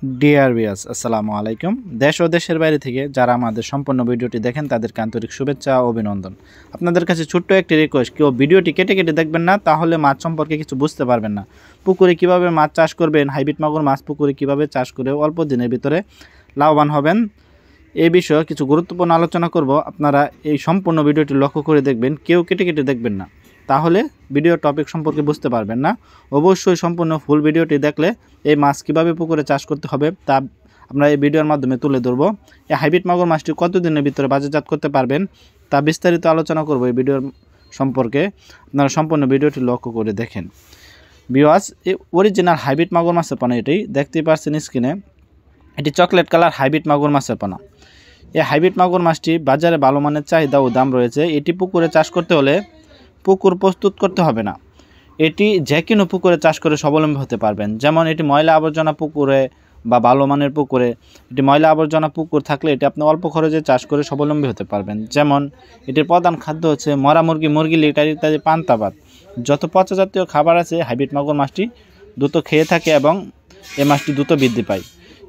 Dear viewers, আসসালামু আলাইকুম। দেশ ও দেশের বাইরে থেকে যারা আমাদের সম্পূর্ণ ভিডিওটি দেখেন তাদেরকে আন্তরিক শুভেচ্ছা ও অভিনন্দন। আপনাদের কাছে ছোট্ট একটি রিকোয়েস্ট, কেউ ভিডিওটি কেটে কেটে দেখবেন না, তাহলে মাছ সম্পর্কে কিছু বুঝতে পারবেন না। পুকুরে কিভাবে মাছ চাষ করবেন, হাইব্রিড মাগুর মাছ পুকুরে কিভাবে চাষ করে অল্প দিনের ভিতরে লাভবান হবেন, এই বিষয়ে কিছু গুরুত্বপূর্ণ আলোচনা করব। আপনারা এই সম্পূর্ণ ভিডিওটি লক্ষ্য করে দেখবেন, কেউ কেটে কেটে দেখবেন না, তাহলে ভিডিও টপিক সম্পর্কে বুঝতে পারবেন না। অবশ্যই সম্পূর্ণ ফুল ভিডিওটি দেখলে এই মাছ কীভাবে পুকুরে চাষ করতে হবে তা আমরা এই ভিডিওর মাধ্যমে তুলে ধরব। এই হাইব্রিড মাগুর মাছটি কতদিনের ভিতরে বাজারজাত করতে পারবেন তা বিস্তারিত আলোচনা করব এই ভিডিওর সম্পর্কে। আপনারা সম্পূর্ণ ভিডিওটি লক্ষ্য করে দেখেন। ভিউয়ার্স, এই অরিজিনাল হাইব্রিড মাগুর মাছের পোনা এটি দেখতেই পাচ্ছেন স্ক্রিনে। এটি চকলেট কালার হাইব্রিড মাগুর মাছের পোনা। এই হাইব্রিড মাগুর মাছটি বাজারে ভালো মানের চাহিদা ও দাম রয়েছে। এটি পুকুরে চাষ করতে হলে পুকুর প্রস্তুত করতে হবে না, এটি যে কোনো পুকুরে চাষ করে স্বাবলম্বী হতে পারবেন। যেমন এটি ময়লা আবর্জনা পুকুরে বা ভালো মানের পুকুরে, এটি ময়লা আবর্জনা পুকুর থাকলে এটি আপনি অল্প খরচে চাষ করে স্বাবলম্বী হতে পারবেন। যেমন এটির প্রধান খাদ্য হচ্ছে মরা মুরগি লিটার ইত্যাদি পান্তা ভাত, যত পচা জাতীয় খাবার আছে হাইব্রিড মাগুর মাছটি দ্রুত খেয়ে থাকে এবং এই মাছটি দ্রুত বৃদ্ধি পায়।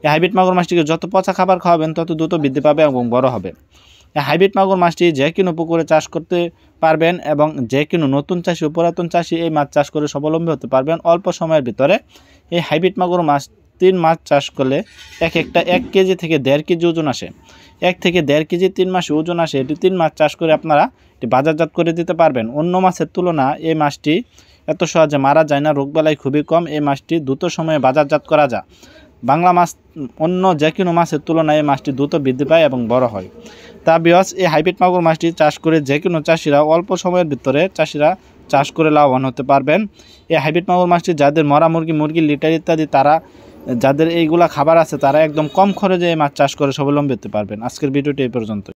এই হাইব্রিড মাগুর মাছটিকে যত পচা খাবার খাওয়াবেন তত দ্রুত বৃদ্ধি পাবে এবং বড় হবে। এই হাইব্রিড মাগুর মাছটি যে কোনো পুকুরে চাষ করতে পারবেন এবং যে কোনো নতুন চাষি ও পুরাতন চাষি এই মাছ চাষ করে স্বাবলম্বী হতে পারবেন অল্প সময়ের ভিতরে। এই হাইব্রিড মাগুর মাছ 3 মাছ চাষ করলে একটা 1 কেজি থেকে 1.5 কেজি ওজন আসে। 1 থেকে 1.5 কেজি 3 মাসে ওজন আসে। এটি 3 মাছ চাষ করে আপনারা এটি বাজারজাত করে দিতে পারবেন। অন্য মাছের তুলনায় এই মাছটি এত সহজে মারা যায় না, রোগবালাই খুবই কম। এই মাছটি দ্রুত সময়ে বাজারজাত করা যায়। বাংলা মাছ অন্য যে কোনো মাছের তুলনায় এই মাছটি দ্রুত বৃদ্ধি পায় এবং বড় হয়। তা ভিউয়ার্স, এই হাইব্রিড মাগুর মাছটি চাষ করে যে কোনো চাষিরা অল্প সময়ের ভিতরে চাষ করে লাভবান হতে পারবেন। এই হাইব্রিড মাগুর মাছটি যাদের মরা মুরগি লিটার ইত্যাদি তারা যাদের এইগুলা খাবার আছে তারা একদম কম খরচে এই মাছ চাষ করে স্বাবলম্বী হতে পারবেন। আজকের ভিডিওটি এই পর্যন্ত।